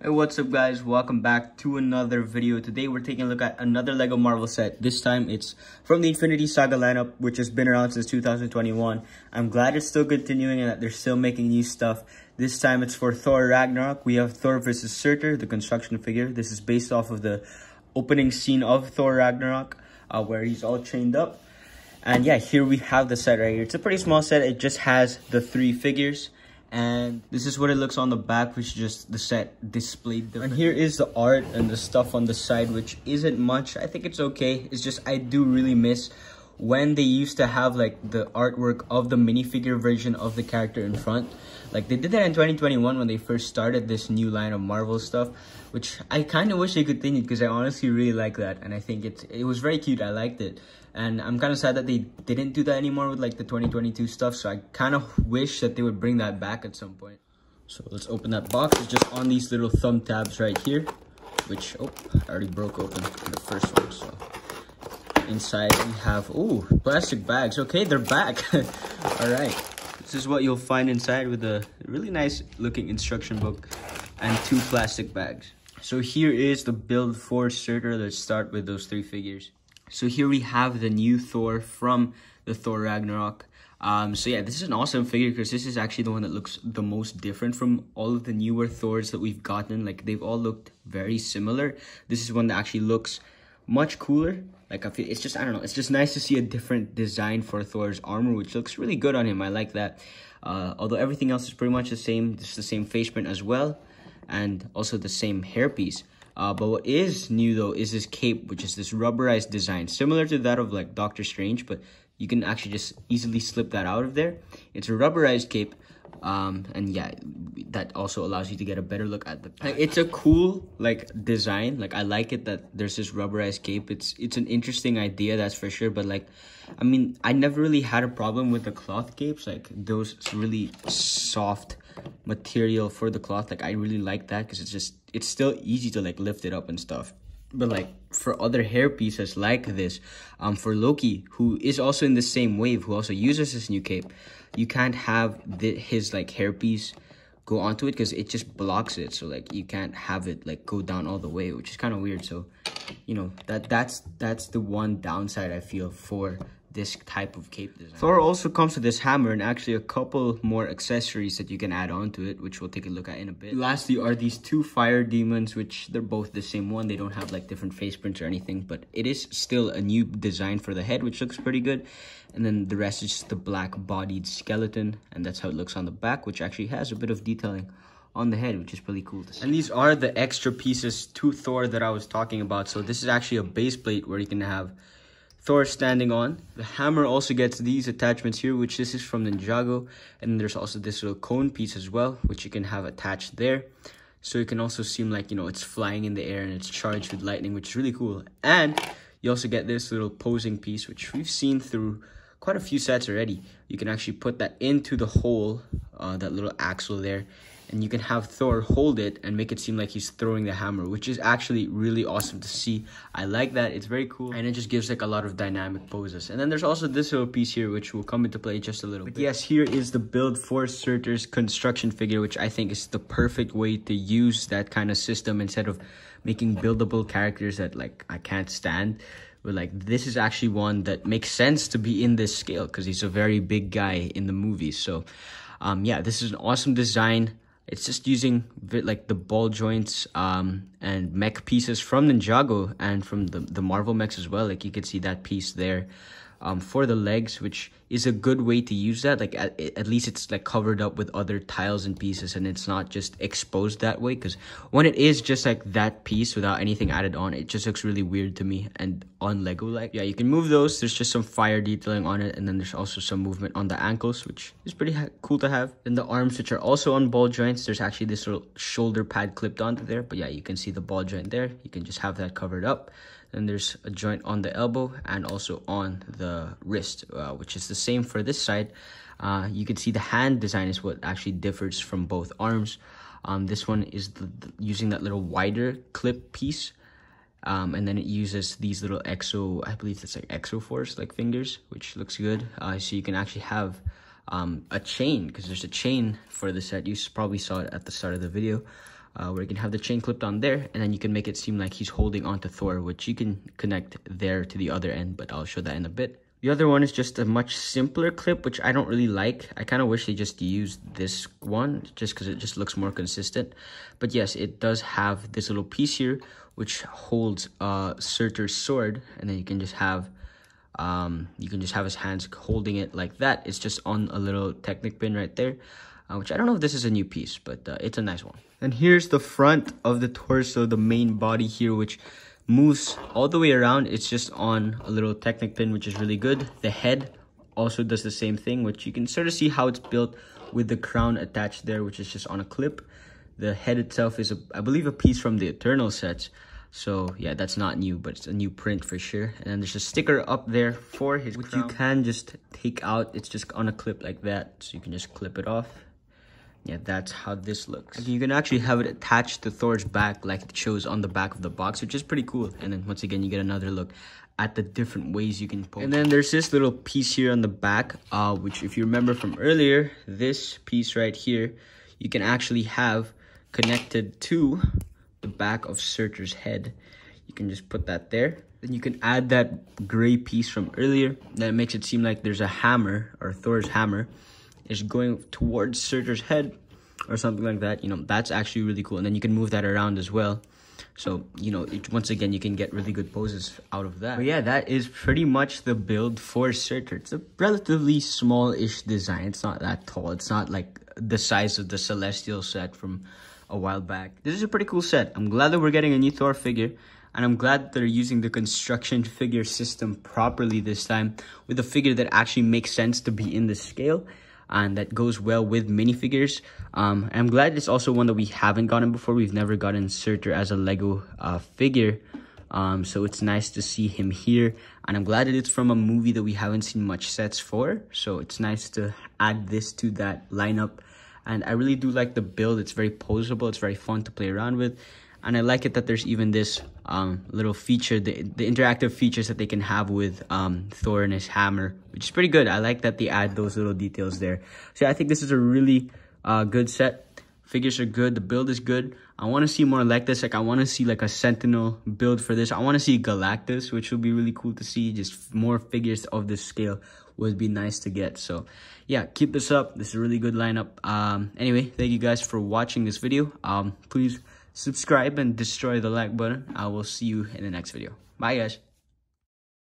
Hey, what's up guys? Welcome back to another video. Today we're taking a look at another LEGO Marvel set. This time it's from the Infinity Saga lineup, which has been around since 2021. I'm glad it's still continuing and that they're still making new stuff. This time it's for Thor Ragnarok. We have Thor versus Surtur, the construction figure. This is based off of the opening scene of Thor Ragnarok, where he's all chained up. And yeah, here we have the set right here. It's a pretty small set. It just has the 3 figures. And this is what it looks on the back, which is just the set displayed there. And here is the art and the stuff on the side, which isn't much. I think it's okay. It's just I do really miss when they used to have like the artwork of the minifigure version of the character in front. Like they did that in 2021 when they first started this new line of Marvel stuff, which I kind of wish they continued because I honestly really like that. And I think it was very cute. I liked it. And I'm kind of sad that they didn't do that anymore with like the 2022 stuff. So I kind of wish that they would bring that back at some point. So let's open that box. It's just on these little thumb tabs right here, which, oh, I already broke open the first one. So inside we have, oh, plastic bags. Okay, they're back. All right. This is what you'll find inside with a really nice looking instruction book and 2 plastic bags. So here is the build for Surtur. Let's start with those 3 figures. So here we have the new Thor from the Thor Ragnarok. So yeah, this is an awesome figure because this is actually the one that looks the most different from all of the newer Thors that we've gotten. Like they've all looked very similar. This is one that actually looks much cooler. Like I feel it's just, I don't know, it's just nice to see a different design for Thor's armor, which looks really good on him. I like that. Although everything else is pretty much the same. Just the same face print as well, and also the same hairpiece. But what is new though is this cape, which is this rubberized design, similar to that of like Doctor Strange, but you can actually just easily slip that out of there. It's a rubberized cape, and yeah, that also allows you to get a better look at the pack. It's a cool like design. Like I like it that there's this rubberized cape. It's an interesting idea, that's for sure. But like, I mean, I never really had a problem with the cloth capes, like those really soft material for the cloth. Like I really like that because it's still easy to like lift it up and stuff. But like for other hair pieces like this, for Loki, who is also in the same wave, who also uses this new cape, you can't have his like hairpiece go onto it because it just blocks it. So like you can't have it like go down all the way, which is kind of weird. So you know, that's the one downside I feel for this type of cape design. Thor also comes with this hammer and actually a couple more accessories that you can add on to it, which we'll take a look at in a bit. Lastly are these 2 fire demons, which they're both the same one. They don't have like different face prints or anything, but it is still a new design for the head, which looks pretty good. And then the rest is just the black bodied skeleton, and that's how it looks on the back, which actually has a bit of detailing on the head, which is pretty cool to see. And these are the extra pieces to Thor that I was talking about. So this is actually a base plate where you can have Thor standing on. The hammer also gets these attachments here, which this is from Ninjago. And then there's also this little cone piece as well, which you can have attached there. So it can also seem like, you know, it's flying in the air and it's charged with lightning, which is really cool. And you also get this little posing piece, which we've seen through quite a few sets already. You can actually put that into the hole, that little axle there. And you can have Thor hold it and make it seem like he's throwing the hammer, which is actually really awesome to see. I like that. It's very cool. And it just gives like a lot of dynamic poses. And then there's also this little piece here, which will come into play just a little bit. Yes, here is the build for Surtur's construction figure, which I think is the perfect way to use that kind of system instead of making buildable characters that like I can't stand. But like this is actually one that makes sense to be in this scale because he's a very big guy in the movies. So yeah, this is an awesome design. It's just using like the ball joints and mech pieces from Ninjago and from the Marvel mechs as well. Like you can see that piece there for the legs, which is a good way to use that. Like at least it's like covered up with other tiles and pieces and it's not just exposed that way, because when it is just like that piece without anything added on, it just looks really weird to me and on Lego like. Yeah, you can move those. There's just some fire detailing on it, and then there's also some movement on the ankles, which is pretty cool to have. Then the arms, which are also on ball joints, there's actually this little shoulder pad clipped onto there, but yeah, you can see the ball joint there. You can just have that covered up. Then there's a joint on the elbow and also on the wrist, which is the same for this side. You can see the hand design is what actually differs from both arms. This one is using that little wider clip piece. And then it uses these little I believe it's like Exoforce like fingers, which looks good. So you can actually have a chain, because there's a chain for the set. You probably saw it at the start of the video. where you can have the chain clipped on there, and then you can make it seem like he's holding onto Thor, which you can connect there to the other end, but I'll show that in a bit. The other one is just a much simpler clip, which I don't really like. I kind of wish they just used this one just because it just looks more consistent. But yes, it does have this little piece here, which holds Surtur's sword, and then you can just have his hands holding it like that. It's just on a little Technic pin right there, which I don't know if this is a new piece, but it's a nice one. And here's the front of the torso, the main body here, which moves all the way around. It's just on a little Technic pin, which is really good. The head also does the same thing, which you can sort of see how it's built with the crown attached there, which is just on a clip. The head itself is, I believe, a piece from the Eternal sets. So yeah, that's not new, but it's a new print for sure. And then there's a sticker up there for his crown, which you can just take out. It's just on a clip like that, so you can just clip it off. Yeah, that's how this looks. You can actually have it attached to Thor's back like it shows on the back of the box, which is pretty cool. And then once again, you get another look at the different ways you can pose. And then there's this little piece here on the back, which if you remember from earlier, this piece right here, you can actually have connected to the back of Surtur's head. You can just put that there. Then you can add that gray piece from earlier. Then it makes it seem like there's a hammer, or Thor's hammer is going towards Surtur's head or something like that. You know, that's actually really cool. And then you can move that around as well. So, you know, once again, you can get really good poses out of that. But yeah, that is pretty much the build for Surtur. It's a relatively small-ish design. It's not that tall. It's not like the size of the Celestial set from a while back. This is a pretty cool set. I'm glad that we're getting a new Thor figure. And I'm glad that they're using the construction figure system properly this time, with a figure that actually makes sense to be in the scale and that goes well with minifigures. I'm glad it's also one that we haven't gotten before. We've never gotten Surtur as a Lego figure, so it's nice to see him here. And I'm glad that it's from a movie that we haven't seen much sets for, so it's nice to add this to that lineup. And I really do like the build. It's very posable, it's very fun to play around with. And I like it that there's even this little feature, the interactive features that they can have with Thor and his hammer, which is pretty good. I like that they add those little details there. So yeah, I think this is a really good set. Figures are good. The build is good. I want to see more like this. Like, I want to see like a Sentinel build for this. I want to see Galactus, which would be really cool to see. Just more figures of this scale would be nice to get. So yeah, keep this up. This is a really good lineup. Anyway, thank you guys for watching this video. Please subscribe and destroy the like button. I will see you in the next video. Bye, guys.